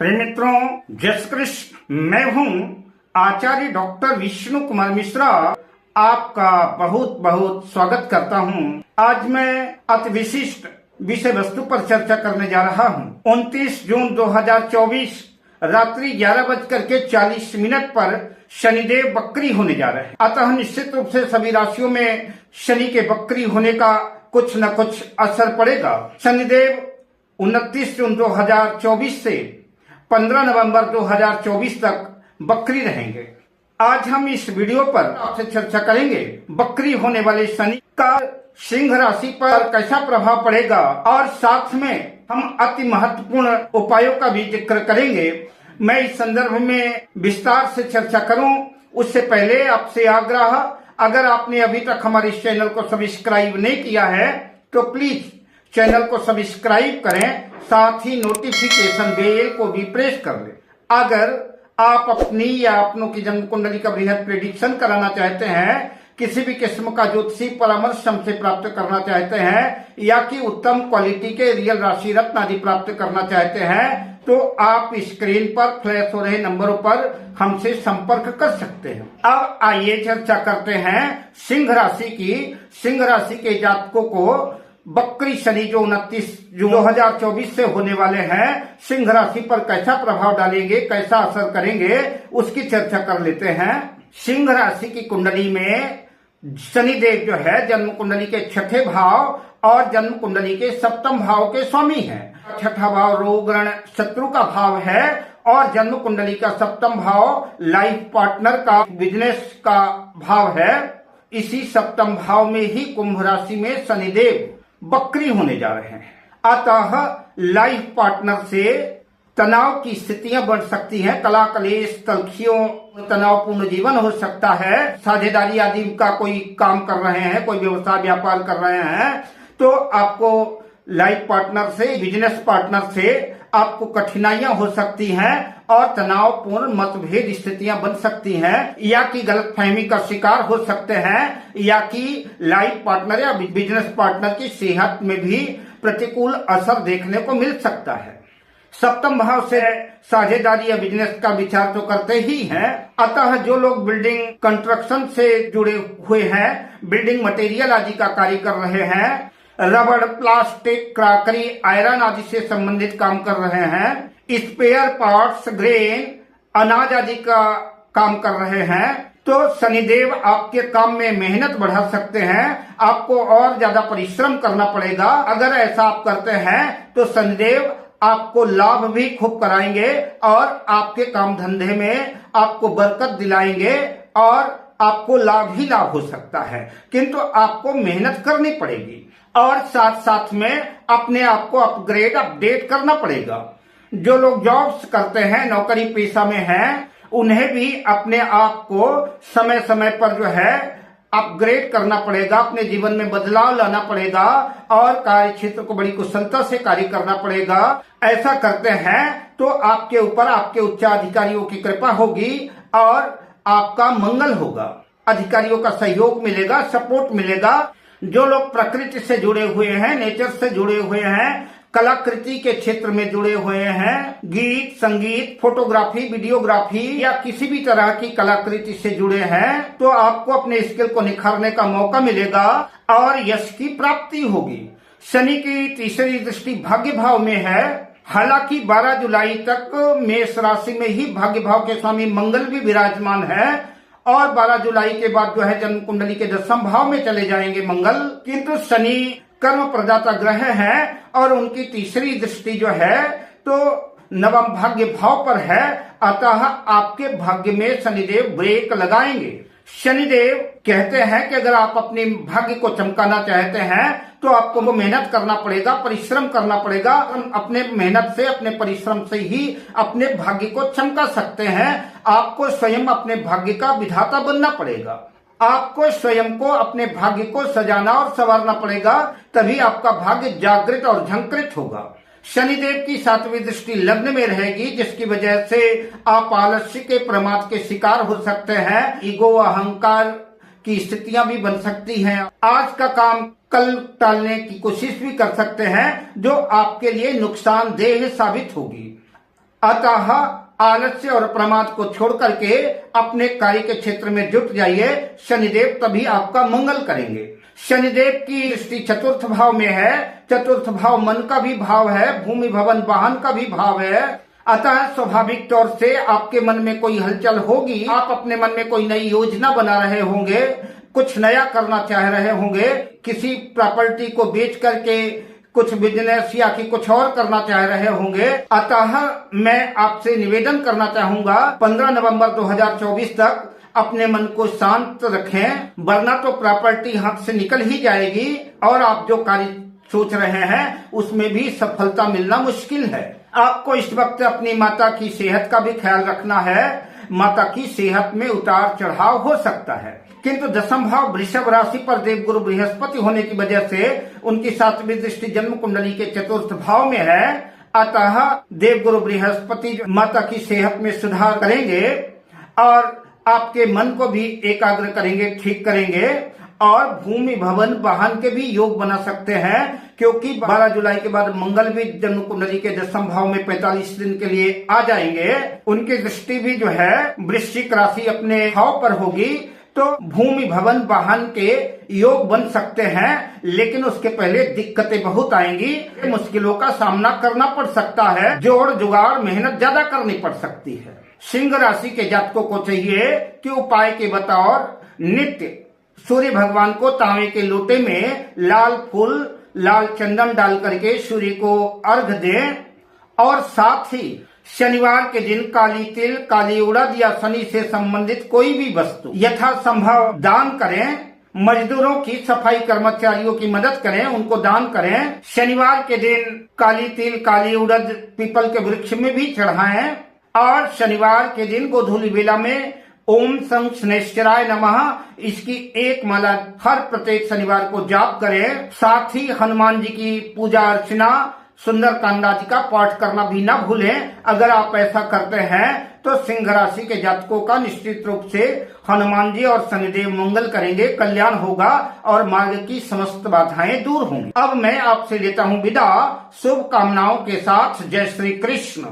प्रिय मित्रों, जय श्री कृष्ण। मैं हूं आचार्य डॉक्टर विष्णु कुमार मिश्रा। आपका बहुत बहुत स्वागत करता हूं। आज मैं अति विशिष्ट विषय वस्तु पर चर्चा करने जा रहा हूं। 29 जून 2024 रात्रि 11:40 पर शनिदेव वक्री होने जा रहे हैं। अतः निश्चित रूप से सभी राशियों में शनि के वक्री होने का कुछ न कुछ असर पड़ेगा। शनिदेव 29 जून 2024 से 15 नवंबर 2024 तक वक्री रहेंगे। आज हम इस वीडियो पर आपसे चर्चा करेंगे वक्री होने वाले शनि का सिंह राशि पर कैसा प्रभाव पड़ेगा, और साथ में हम अति महत्वपूर्ण उपायों का भी जिक्र करेंगे। मैं इस संदर्भ में विस्तार से चर्चा करूं उससे पहले आपसे आग्रह, अगर आपने अभी तक हमारे इस चैनल को सब्सक्राइब नहीं किया है तो प्लीज चैनल को सब्सक्राइब करें, साथ ही नोटिफिकेशन बेल को भी प्रेस कर लें। अगर आप अपनी या अपनों की जन्म कुंडली का बृहद प्रेडिक्शन कराना चाहते हैं, किसी भी किस्म का ज्योतिषी परामर्श हमसे प्राप्त करना चाहते हैं, या कि उत्तम क्वालिटी के रियल राशि रत्न आदि प्राप्त करना चाहते हैं, तो आप स्क्रीन पर फ्लैश हो रहे नंबरों पर हमसे संपर्क कर सकते हैं। अब आइए चर्चा करते हैं सिंह राशि की। सिंह राशि के जातकों को वक्री शनि जो 29 जून 2024 से होने वाले हैं, सिंह राशि पर कैसा प्रभाव डालेंगे, कैसा असर करेंगे, उसकी चर्चा कर लेते हैं। सिंह राशि की कुंडली में शनिदेव जो है जन्म कुंडली के छठे भाव और जन्म कुंडली के सप्तम भाव के स्वामी हैं। छठा भाव रोग ऋण शत्रु का भाव है, और जन्म कुंडली का सप्तम भाव लाइफ पार्टनर का, बिजनेस का भाव है। इसी सप्तम भाव में ही कुंभ राशि में शनिदेव वक्री होने जा रहे हैं। अतः लाइफ पार्टनर से तनाव की स्थितियां बढ़ सकती हैं। कला कलेश तलखियों तनावपूर्ण जीवन हो सकता है। साझेदारी आदि का कोई काम कर रहे हैं, कोई व्यवसाय व्यापार कर रहे हैं, तो आपको लाइफ पार्टनर से, बिजनेस पार्टनर से आपको कठिनाइयां हो सकती हैं और तनावपूर्ण मतभेद स्थितियां बन सकती हैं, या कि गलतफहमी का शिकार हो सकते हैं, या कि लाइफ पार्टनर या बिजनेस पार्टनर की सेहत में भी प्रतिकूल असर देखने को मिल सकता है। सप्तम भाव से साझेदारी या बिजनेस का विचार तो करते ही हैं। अतः जो लोग बिल्डिंग कंस्ट्रक्शन से जुड़े हुए हैं, बिल्डिंग मटेरियल आदि का कार्य कर रहे हैं, रबड़, प्लास्टिक, क्रॉकरी, आयरन आदि से संबंधित काम कर रहे हैं, स्पेयर पार्ट्स, ग्रेन, अनाज आदि का काम कर रहे हैं, तो शनिदेव आपके काम में मेहनत बढ़ा सकते हैं। आपको और ज्यादा परिश्रम करना पड़ेगा। अगर ऐसा आप करते हैं तो शनिदेव आपको लाभ भी खूब कराएंगे और आपके काम धंधे में आपको बरकत दिलाएंगे, और आपको लाभ ही लाभ हो सकता है, किंतु आपको मेहनत करनी पड़ेगी और साथ साथ में अपने आप को अपडेट करना पड़ेगा। जो लोग जॉब्स करते हैं, नौकरी पेशा में हैं, उन्हें भी अपने आप को समय समय पर जो है अपग्रेड करना पड़ेगा, अपने जीवन में बदलाव लाना पड़ेगा और कार्य क्षेत्र को बड़ी कुशलता से कार्य करना पड़ेगा। ऐसा करते हैं तो आपके ऊपर आपके उच्चाधिकारियों की कृपा होगी और आपका मंगल होगा, अधिकारियों का सहयोग मिलेगा, सपोर्ट मिलेगा। जो लोग प्रकृति से जुड़े हुए हैं, नेचर से जुड़े हुए हैं, कलाकृति के क्षेत्र में जुड़े हुए हैं, गीत संगीत, फोटोग्राफी, वीडियोग्राफी या किसी भी तरह की कलाकृति से जुड़े हैं, तो आपको अपने स्किल को निखारने का मौका मिलेगा और यश की प्राप्ति होगी। शनि की तीसरी दृष्टि भाग्य भाव में है। हालांकि 12 जुलाई तक मेष राशि में ही भाग्य भाव के स्वामी मंगल भी विराजमान है, और 12 जुलाई के बाद जो है जन्म कुंडली के 10वें भाव में चले जाएंगे मंगल, किंतु शनि कर्म प्रदाता ग्रह है और उनकी तीसरी दृष्टि जो है तो नवम भाग्य भाव पर है। अतः आपके भाग्य में शनिदेव ब्रेक लगाएंगे। शनिदेव कहते हैं कि अगर आप अपने भाग्य को चमकाना चाहते हैं तो आपको मेहनत करना पड़ेगा, परिश्रम करना पड़ेगा। अपने मेहनत से, अपने परिश्रम से ही अपने भाग्य को चमका सकते हैं। आपको स्वयं अपने भाग्य का विधाता बनना पड़ेगा। आपको स्वयं को, अपने भाग्य को सजाना और संवारना पड़ेगा, तभी आपका भाग्य जागृत और झंकृत होगा। शनिदेव की 7वीं दृष्टि लग्न में रहेगी, जिसकी वजह से आप आलस्य के, प्रमाद के शिकार हो सकते हैं। ईगो, अहंकार की स्थितियां भी बन सकती हैं। आज का काम कल टालने की कोशिश भी कर सकते हैं, जो आपके लिए नुकसानदेह साबित होगी। अतः आलस्य और प्रमाद को छोड़ करके अपने कार्य के क्षेत्र में जुट जाइए। शनिदेव तभी आपका मंगल करेंगे। शनिदेव की दृष्टि चतुर्थ भाव में है। चतुर्थ भाव मन का भी भाव है, भूमि भवन वाहन का भी भाव है। अतः स्वाभाविक तौर से आपके मन में कोई हलचल होगी। आप अपने मन में कोई नई योजना बना रहे होंगे, कुछ नया करना चाह रहे होंगे, किसी प्रॉपर्टी को बेच करके कुछ बिजनेस या कि कुछ और करना चाह रहे होंगे। अतः मैं आपसे निवेदन करना चाहूंगा 15 नवंबर 2024 तक अपने मन को शांत रखें, वरना तो प्रॉपर्टी हाथ से निकल ही जाएगी और आप जो कार्य सोच रहे हैं उसमें भी सफलता मिलना मुश्किल है। आपको इस वक्त अपनी माता की सेहत का भी ख्याल रखना है। माता की सेहत में उतार चढ़ाव हो सकता है, किंतु दशम भाव वृषभ राशि पर देवगुरु बृहस्पति होने की वजह से उनकी 7वीं दृष्टि जन्म कुंडली के चतुर्थ भाव में है। अतः देवगुरु बृहस्पति माता की सेहत में सुधार करेंगे और आपके मन को भी एकाग्र करेंगे, ठीक करेंगे और भूमि भवन वाहन के भी योग बना सकते हैं, क्योंकि 12 जुलाई के बाद मंगल भी जन्म कुंडली के दशम भाव में 45 दिन के लिए आ जाएंगे। उनकी दृष्टि भी जो है वृश्चिक राशि अपने भाव पर होगी, तो भूमि भवन वाहन के योग बन सकते हैं। लेकिन उसके पहले दिक्कतें बहुत आएंगी, मुश्किलों का सामना करना पड़ सकता है, जोड़ जुगाड़ मेहनत ज्यादा करनी पड़ सकती है। सिंह राशि के जातकों को चाहिए कि उपाय के बतौर नित्य सूर्य भगवान को तांबे के लोटे में लाल फूल लाल चंदन डाल करके सूर्य को अर्घ दें और साथ ही शनिवार के दिन काली तिल, काली उड़द या शनि से संबंधित कोई भी वस्तु यथासंभव दान करें। मजदूरों की, सफाई कर्मचारियों की मदद करें, उनको दान करें। शनिवार के दिन काली तिल, काली उड़द पीपल के वृक्ष में भी चढ़ाएं और शनिवार के दिन गोधूली बेला में ओम सं शनैश्चराय नमः इसकी एक माला हर प्रत्येक शनिवार को जाप करें। साथ ही हनुमान जी की पूजा अर्चना, सुंदर कांड आदि का पाठ करना भी ना भूलें। अगर आप ऐसा करते हैं तो सिंह राशि के जातकों का निश्चित रूप से हनुमान जी और शनिदेव मंगल करेंगे, कल्याण होगा और मार्ग की समस्त बाधाएं दूर होंगी। अब मैं आपसे लेता हूँ विदा शुभ कामनाओं के साथ। जय श्री कृष्ण।